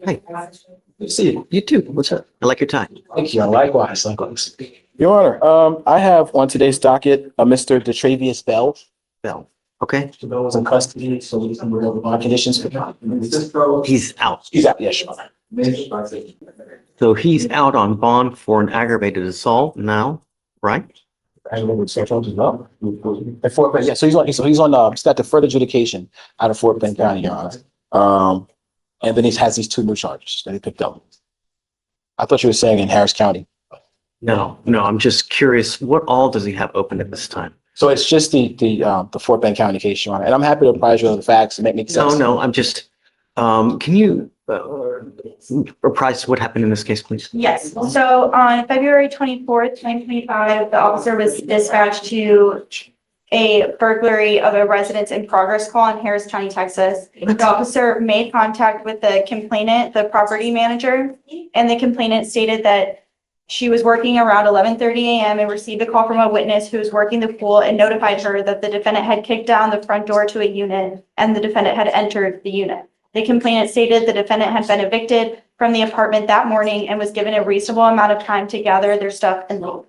Hey, see you. You too. What's up? I like your tie. Thank you. Likewise, likewise. Your Honor, I have on today's docket, Mr. DeTravius Bell. Bell. Okay. Mr. Bell was in custody, so he's under the bond conditions. He's out. He's out, yes, Your Honor. So he's out on bond for an aggravated assault now, right? Aggravated sex charges as well. At Fort Bend, yeah, so he's on he's got deferred adjudication out of Fort Bend County, Your Honor. And then he has these two new charges that he picked up. I thought you were saying in Harris County. No, I'm just curious, what all does he have open at this time? So it's just the Fort Bend County case, Your Honor, and I'm happy to apprise you of the facts and make sense. No, I'm just, can you apprise what happened in this case, please? Yes, so on February 24th, 2025, the officer was dispatched to a burglary of a residence in progress call in Harris County, Texas. The officer made contact with the complainant, the property manager, and the complainant stated that she was working around 11:30 a.m. and received a call from a witness who was working the pool and notified her that the defendant had kicked down the front door to a unit and the defendant had entered the unit. The complainant stated the defendant had been evicted from the apartment that morning and was given a reasonable amount of time to gather their stuff and leave.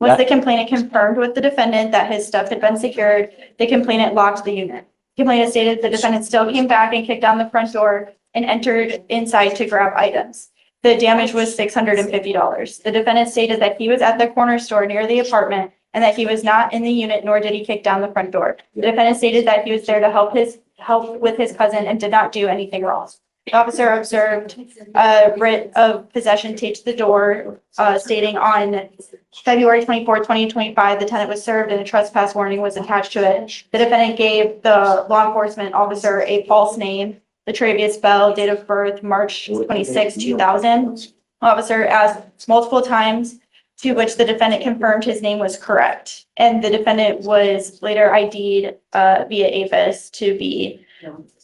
Once the complainant confirmed with the defendant that his stuff had been secured, the complainant locked the unit. The complainant stated the defendant still came back and kicked down the front door and entered inside to grab items. The damage was $650. The defendant stated that he was at the corner store near the apartment and that he was not in the unit, nor did he kick down the front door. The defendant stated that he was there to help with his cousin and did not do anything wrong. The officer observed a writ of possession taped to the door, stating on February 24, 2025, the tenant was served and a trespass warning was attached to it. The defendant gave the law enforcement officer a false name, DeTravius Bell, date of birth, March 26, 2000. Officer asked multiple times, to which the defendant confirmed his name was correct. And the defendant was later ID'd via APHIS to be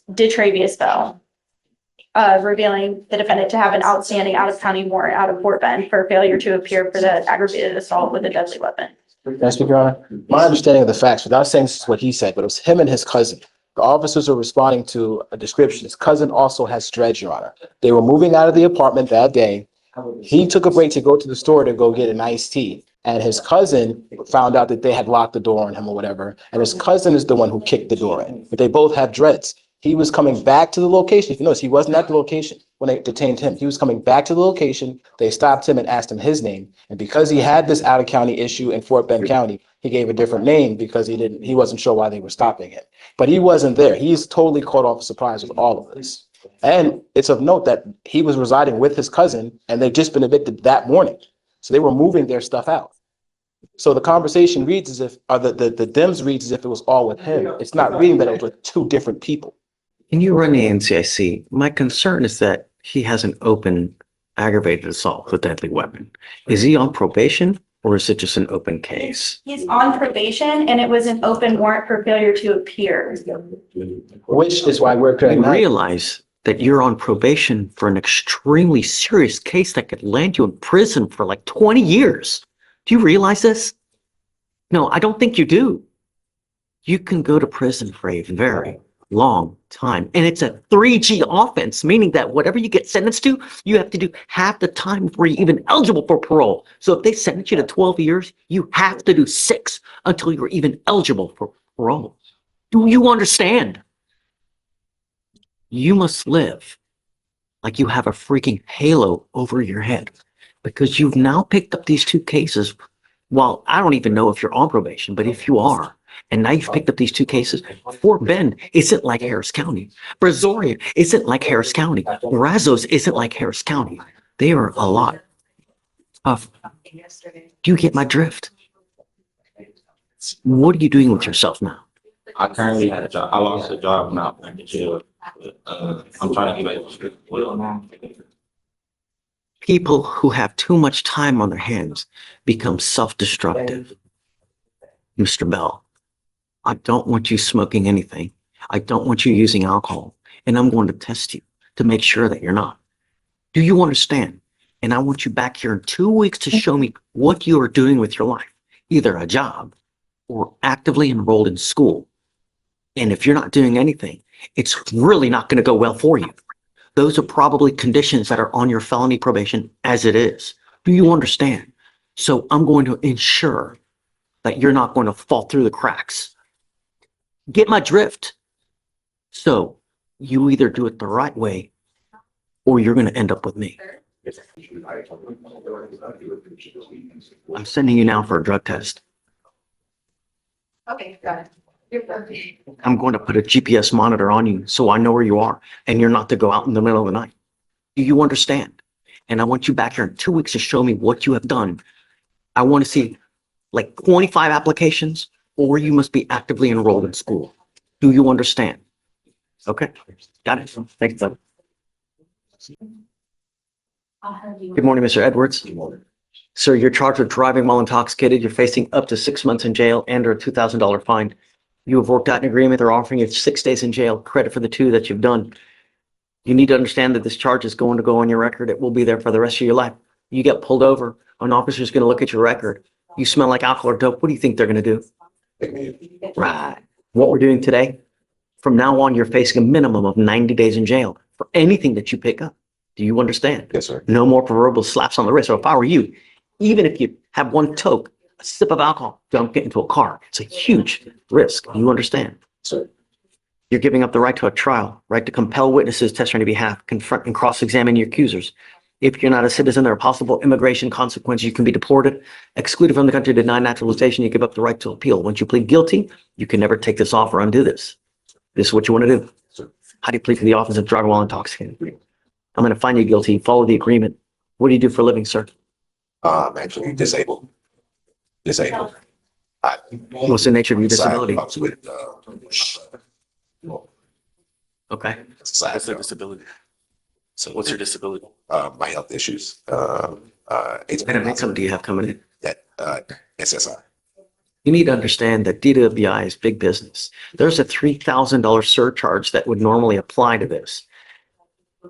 DeTravius Bell, revealing the defendant to have an outstanding out-of-county warrant out of Fort Bend for failure to appear for the aggravated assault with a deadly weapon. Can I speak, Your Honor? My understanding of the facts, without saying this is what he said, but it was him and his cousin. The officers are responding to a description. His cousin also has dreads, Your Honor. They were moving out of the apartment that day. He took a break to go to the store to go get an iced tea. And his cousin found out that they had locked the door on him or whatever. And his cousin is the one who kicked the door in. But they both have dreads. He was coming back to the location. If you notice, he wasn't at the location when they detained him. He was coming back to the location. They stopped him and asked him his name. And because he had this out-of-county issue in Fort Bend County, he gave a different name because he wasn't sure why they were stopping him. But he wasn't there. He's totally caught off surprise with all of this. And it's of note that he was residing with his cousin and they'd just been evicted that morning. So they were moving their stuff out. So the conversation reads as if, or the DIMS reads as if it was all with him. It's not reading that it was with two different people. Can you run the NCIC? My concern is that he has an open aggravated assault with a deadly weapon. Is he on probation or is it just an open case? He's on probation and it was an open warrant for failure to appear. Which is why we're You realize that you're on probation for an extremely serious case that could land you in prison for like 20 years. Do you realize this? No, I don't think you do. You can go to prison for a very long time. And it's a 3G offense, meaning that whatever you get sentenced to, you have to do half the time before you're even eligible for parole. So if they sentence you to 12 years, you have to do 6 until you're even eligible for parole. Do you understand? You must live like you have a freaking halo over your head because you've now picked up these 2 cases. Well, I don't even know if you're on probation, but if you are, and now you've picked up these 2 cases, Fort Bend isn't like Harris County. Brazoria isn't like Harris County. Brazos isn't like Harris County. They are a lot tough. Do you get my drift? What are you doing with yourself now? I currently had a job. I lost a job now. I'm in jail. I'm trying to get back to school. People who have too much time on their hands become self-destructive. Mr. Bell, I don't want you smoking anything. I don't want you using alcohol. And I'm going to test you to make sure that you're not. Do you understand? And I want you back here in 2 weeks to show me what you are doing with your life. Either a job or actively enrolled in school. And if you're not doing anything, it's really not going to go well for you. Those are probably conditions that are on your felony probation as it is. Do you understand? So I'm going to ensure that you're not going to fall through the cracks. Get my drift? So you either do it the right way or you're going to end up with me. I'm sending you now for a drug test. Okay, got it. You're perfect. I'm going to put a GPS monitor on you so I know where you are and you're not to go out in the middle of the night. Do you understand? And I want you back here in 2 weeks to show me what you have done. I want to see like 25 applications, or you must be actively enrolled in school. Do you understand? Okay, got it. Thanks, bud. Good morning, Mr. Edwards. Sir, you're charged with driving while intoxicated. You're facing up to 6 months in jail and or a $2,000 fine. You have worked out an agreement. They're offering you 6 days in jail, credit for the 2 that you've done. You need to understand that this charge is going to go on your record. It will be there for the rest of your life. You get pulled over, an officer's going to look at your record. You smell like alcohol or dope. What do you think they're going to do? Right. What we're doing today, from now on, you're facing a minimum of 90 days in jail for anything that you pick up. Do you understand? Yes, sir. No more proverbial slaps on the wrist. So if I were you, even if you have one toke, a sip of alcohol, don't get into a car. It's a huge risk. You understand? Sir. You're giving up the right to a trial, right to compel witnesses, test on your behalf, confront and cross-examine your accusers. If you're not a citizen, there are possible immigration consequences. You can be deported, excluded from the country, denied naturalization. You give up the right to appeal. Once you plead guilty, you can never take this off or undo this. This is what you want to do. Sir. How do you plead for the offense of driving while intoxicated? I'm going to find you guilty. Follow the agreement. What do you do for a living, sir? I'm actually disabled. Disabled. What's the nature of your disability? Comes with, Okay. side What's the job. disability? So what's your disability? My health issues. What kind of income do you have coming in? That, SSI. You need to understand that DWI is big business. There's a $3,000 surcharge that would normally apply to this.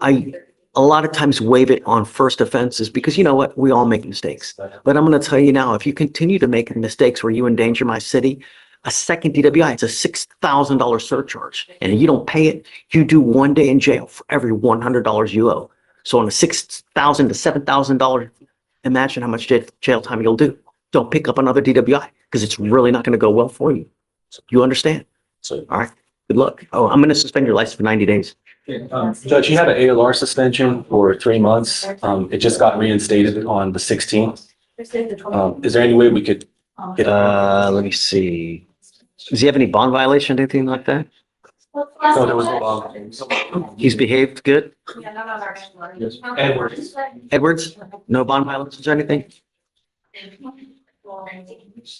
I a lot of times waive it on first offenses because you know what? We all make mistakes. But I'm going to tell you now, if you continue to make mistakes where you endanger my city, a second DWI, it's a $6,000 surcharge. And if you don't pay it, you do 1 day in jail for every $100 you owe. So on a $6,000 to $7,000, imagine how much jail time you'll do. Don't pick up another DWI because it's really not going to go well for you. You understand? So All right. Good luck. Oh, I'm going to suspend your license for 90 days. Judge, you had an ALR suspension for 3 months. It just got reinstated on the 16th. Is there any way we could get Let me see. Does he have any bond violation or anything like that? No, there was no bond. He's behaved good? Edwards. Edwards? No bond violations or anything?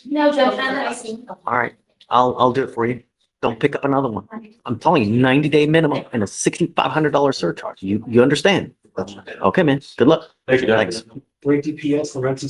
No, Judge, I'm All right. I'll do it for you. Don't pick up another one. I'm telling you, 90-day minimum and a $6,500 surcharge. You understand? Okay, man. Good luck. Thank you, Judge. Thanks. Great DPS for renting